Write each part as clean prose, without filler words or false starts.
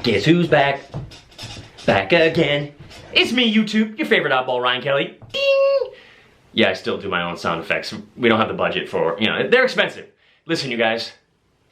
Guess who's back? Back again. It's me, YouTube, your favorite oddball, Ryan Kelley. Ding! Yeah, I still do my own sound effects. We don't have the budget for, they're expensive. Listen, you guys,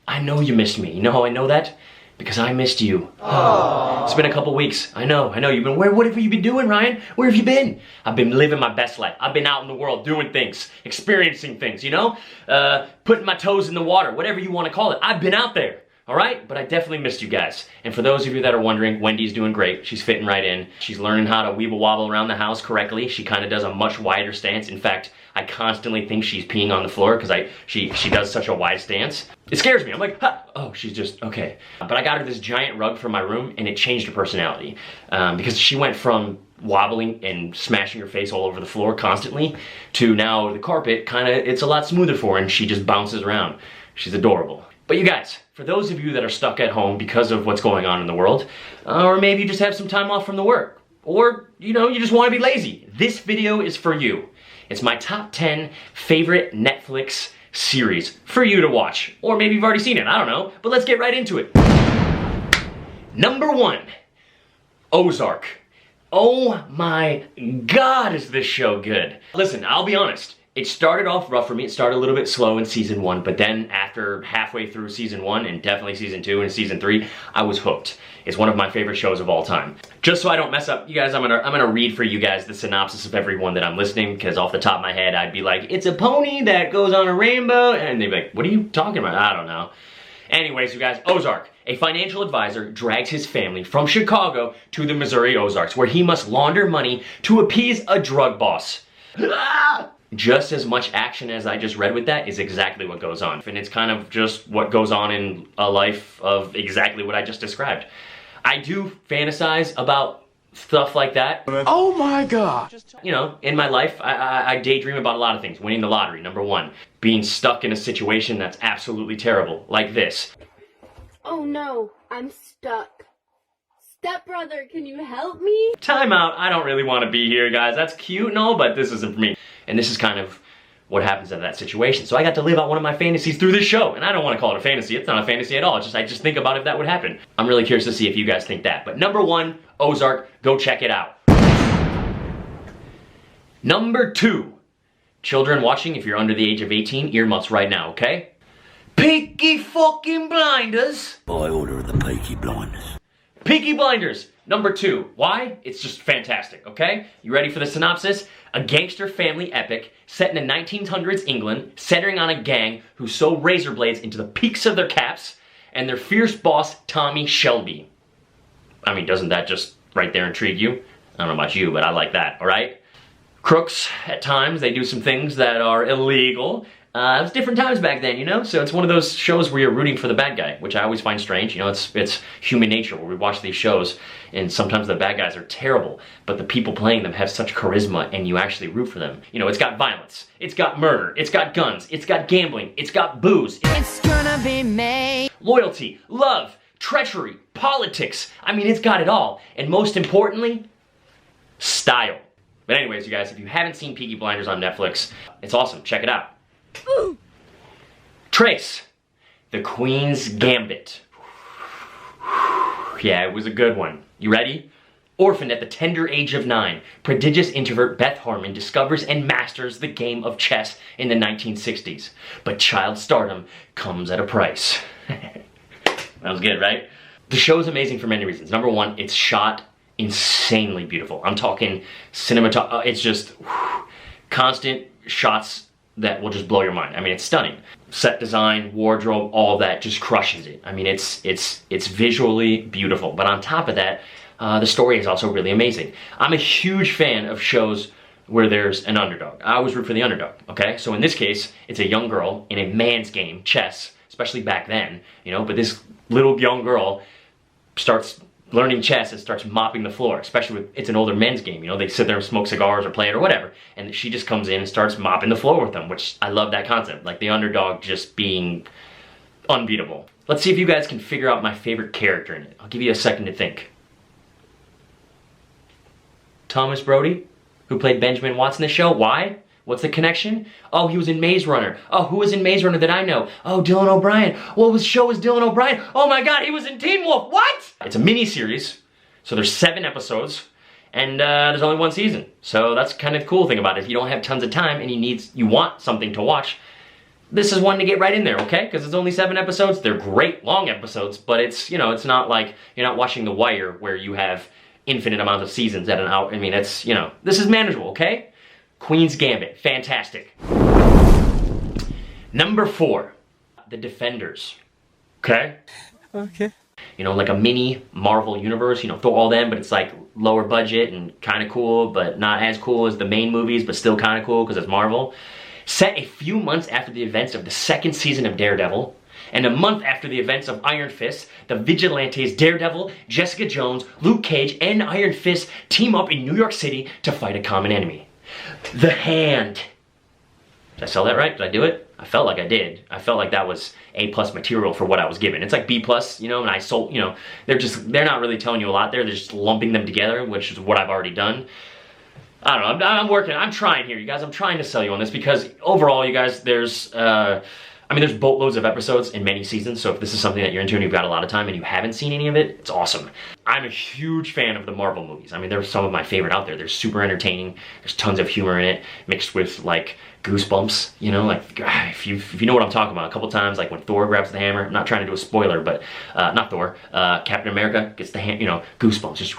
I know you missed me. You know how I know that? Because I missed you. Aww. It's been a couple weeks. I know. You've been, what have you been doing, Ryan? Where have you been? I've been living my best life. I've been out in the world doing things, experiencing things, putting my toes in the water, whatever you want to call it. I've been out there. All right, but I definitely missed you guys. And for those of you that are wondering, Wendy's doing great. She's fitting right in. She's learning how to weeble wobble around the house correctly. She kind of does a much wider stance. In fact, I constantly think she's peeing on the floor because she does such a wide stance. It scares me. I'm like, huh. Oh, she's just, okay. But I got her this giant rug from my room and it changed her personality because she went from wobbling and smashing her face all over the floor constantly to now the carpet it's a lot smoother for her and she just bounces around. She's adorable. But you guys, for those of you that are stuck at home because of what's going on in the world, or maybe you just have some time off from the work, or you just want to be lazy, this video is for you. It's my top 10 favorite Netflix series for you to watch. Or maybe you've already seen it, I don't know, but let's get right into it. Number 1, Ozark. Oh my God, is this show good. Listen, I'll be honest. It started off rough for me. It started a little bit slow in season 1, but then after halfway through season 1 and definitely season 2 and season 3, I was hooked. It's one of my favorite shows of all time. Just so I don't mess up, you guys, I'm gonna read for you guys the synopsis of every one that I'm listening, because off the top of my head, I'd be like, it's a pony that goes on a rainbow, and they'd be like, what are you talking about? I don't know. Anyways, you guys, Ozark. A financial advisor drags his family from Chicago to the Missouri Ozarks, where he must launder money to appease a drug boss. Just as much action as I just read with that is exactly what goes on. And it's kind of just what goes on in a life of exactly what I just described. I do fantasize about stuff like that. Oh my God. In my life, I daydream about a lot of things. Winning the lottery, number 1. Being stuck in a situation that's absolutely terrible, like this. Oh no, I'm stuck. Stepbrother, can you help me? Time out, I don't really want to be here, guys. That's cute and all, but this isn't for me. And this is kind of what happens in that situation. So I got to live out one of my fantasies through this show. And I don't want to call it a fantasy. It's not a fantasy at all. I just think about if that would happen. I'm really curious to see if you guys think that. But number 1, Ozark, go check it out. Number 2, children watching, if you're under the age of 18, earmuffs right now, okay? Peaky fucking Blinders. By order of the Peaky Blinders. Peaky Blinders, number 2. Why? It's just fantastic, okay? You ready for the synopsis? A gangster family epic set in the 1900s England, centering on a gang who sew razor blades into the peaks of their caps and their fierce boss, Tommy Shelby. I mean, doesn't that just right there intrigue you? I don't know about you, but I like that, alright? Crooks, at times, they do some things that are illegal. It was different times back then, So it's one of those shows where you're rooting for the bad guy, which I always find strange. It's human nature where we watch these shows and sometimes the bad guys are terrible, but the people playing them have such charisma and you actually root for them. It's got violence, it's got murder, it's got guns, it's got gambling, it's got booze. It's gonna be me. Loyalty, love, treachery, politics. I mean, it's got it all. And most importantly, style. But anyways, you guys, if you haven't seen Peaky Blinders on Netflix, it's awesome. Check it out. Ooh. Trace, the Queens Gambit. Yeah, it was a good one. You ready? Orphaned at the tender age of 9, prodigious introvert Beth Harmon discovers and masters the game of chess in the 1960s. But child stardom comes at a price. That was good, right? The show is amazing for many reasons. Number 1, it's shot insanely beautiful. I'm talking cinematography. It's just constant shots that will just blow your mind. I mean, it's stunning. Set design, wardrobe, all that just crushes it. I mean, it's visually beautiful. But on top of that, the story is also really amazing. I'm a huge fan of shows where there's an underdog. I always root for the underdog, okay? So in this case, it's a young girl in a man's game, chess, especially back then, but this little young girl starts learning chess and starts mopping the floor, especially with, it's an older men's game, they sit there and smoke cigars or play it or whatever, and she just comes in and starts mopping the floor with them, which I love that concept, like the underdog just being unbeatable. Let's see if you guys can figure out my favorite character in it. I'll give you a second to think. Thomas Brody, who played Benjamin Watson in the show. Why? What's the connection? Oh, he was in Maze Runner. Oh, who was in Maze Runner that I know? Oh, Dylan O'Brien. What show was Dylan O'Brien? Oh my God, he was in Teen Wolf. What? It's a mini series, so there's 7 episodes, and there's only 1 season. So that's kind of the cool thing about it. If you don't have tons of time and you want something to watch, this is one to get right in there, okay? Because it's only 7 episodes. They're great, long episodes, but it's, you know, it's not like you're not watching The Wire where you have infinite amounts of seasons at an hour. I mean, it's, you know, this is manageable, okay? Queens Gambit, fantastic. Number 4, The Defenders, okay? Okay. You know, like a mini Marvel universe, you know, throw all them, but it's like lower budget and kind of cool, but not as cool as the main movies, but still kind of cool because it's Marvel. Set a few months after the events of the 2nd season of Daredevil, and a month after the events of Iron Fist, the Vigilantes Daredevil, Jessica Jones, Luke Cage, and Iron Fist team up in New York City to fight a common enemy. The Hand. Did I sell that right? Did I do it? I felt like I did. I felt like that was A+ material for what I was given. It's like B+, you know, and I sold, you know, they're not really telling you a lot there. They're just lumping them together, which is what I've already done. I don't know, I'm trying here, you guys. I'm trying to sell you on this because overall, you guys, there's boatloads of episodes in many seasons, so if this is something that you're into and you've got a lot of time and you haven't seen any of it, it's awesome. I'm a huge fan of the Marvel movies. I mean, they're some of my favorite out there. They're super entertaining. There's tons of humor in it, mixed with, like, goosebumps, you know? Like, if you know what I'm talking about, a couple times, like when Thor grabs the hammer, I'm not trying to do a spoiler, but, not Thor, Captain America gets the you know, goosebumps, just,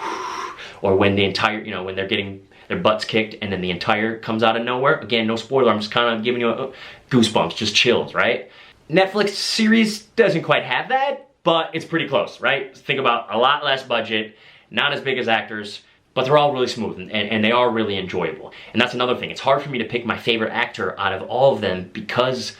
or when the entire, you know, when they're getting their butts kicked and then the entire comes out of nowhere. Again, no spoiler, I'm just kind of giving you goosebumps, just chills, right? Netflix series doesn't quite have that, but it's pretty close, right? Think about a lot less budget, not as big as actors, but they're all really smooth and they are really enjoyable. And that's another thing. It's hard for me to pick my favorite actor out of all of them because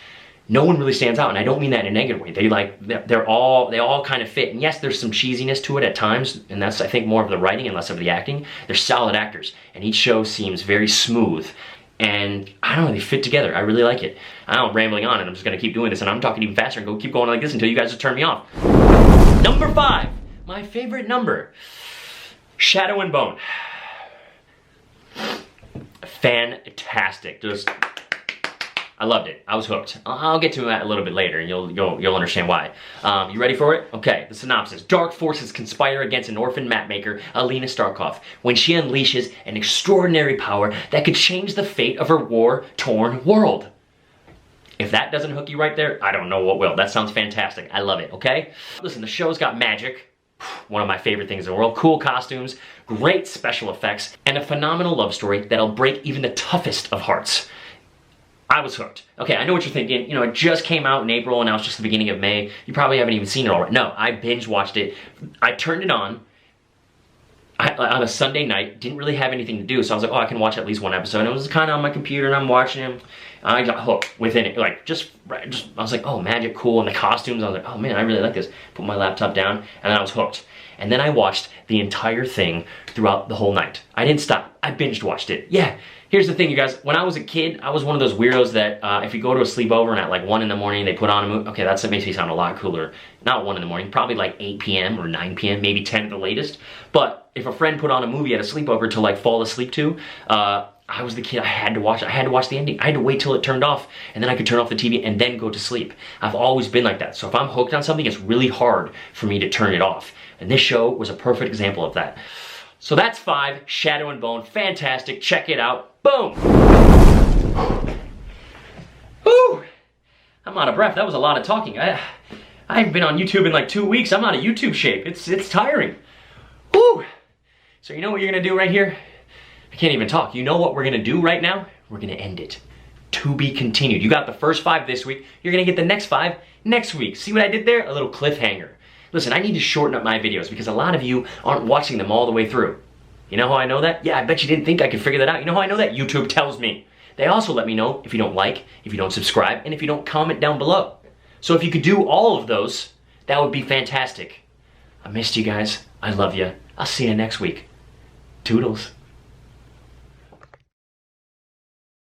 no one really stands out, and I don't mean that in a negative way. They all kind of fit. And yes, there's some cheesiness to it at times, and that's, I think, more of the writing and less of the acting. They're solid actors, and each show seems very smooth. And I don't know, they fit together. I really like it. I know I'm rambling on, and I'm just gonna keep doing this, and I'm talking even faster and keep going like this until you guys just turn me off. Number 5, my favorite number, Shadow and Bone. Fantastic. Just, I loved it. I was hooked. I'll get to that a little bit later and you'll understand why. You ready for it? Okay, the synopsis. Dark forces conspire against an orphan mapmaker, Alina Starkov, when she unleashes an extraordinary power that could change the fate of her war-torn world. If that doesn't hook you right there, I don't know what will. That sounds fantastic. I love it, okay? Listen, the show's got magic, one of my favorite things in the world, cool costumes, great special effects, and a phenomenal love story that'll break even the toughest of hearts. I was hooked. Okay, I know what you're thinking. You know, it just came out in April and now it's just the beginning of May. You probably haven't even seen it already. No, I binge watched it. I turned it on a Sunday night. Didn't really have anything to do, so I was like, oh, I can watch at least 1 episode. And it was kind of on my computer and I'm watching it. I got hooked within it. Like, just I was like, oh, magic, cool. And the costumes, I was like, oh man, I really like this. Put my laptop down and then I was hooked. And then I watched the entire thing throughout the whole night. I didn't stop. I binged watched it. Yeah. Here's the thing, you guys. When I was a kid, I was one of those weirdos that if you go to a sleepover and at like 1 in the morning they put on a movie, okay, that makes me sound a lot cooler. Not 1 in the morning, probably like 8 p.m. or 9 p.m., maybe 10 at the latest. But if a friend put on a movie at a sleepover to like fall asleep to, I was the kid, I had to watch it. I had to watch the ending. I had to wait till it turned off, and then I could turn off the TV and then go to sleep. I've always been like that. So if I'm hooked on something, it's really hard for me to turn it off. And this show was a perfect example of that. So that's 5, Shadow and Bone, fantastic, check it out, boom! Whew! I'm out of breath, that was a lot of talking. I haven't been on YouTube in like 2 weeks, I'm out of YouTube shape, it's tiring. Whew! So you know what you're gonna do right here? I can't even talk. You know what we're gonna do right now? We're gonna end it. To be continued. You got the first 5 this week, you're gonna get the next 5 next week. See what I did there? A little cliffhanger. Listen, I need to shorten up my videos because a lot of you aren't watching them all the way through. You know how I know that? Yeah, I bet you didn't think I could figure that out. You know how I know that? YouTube tells me. They also let me know if you don't like, if you don't subscribe, and if you don't comment down below. So if you could do all of those, that would be fantastic. I missed you guys. I love you. I'll see you next week. Toodles.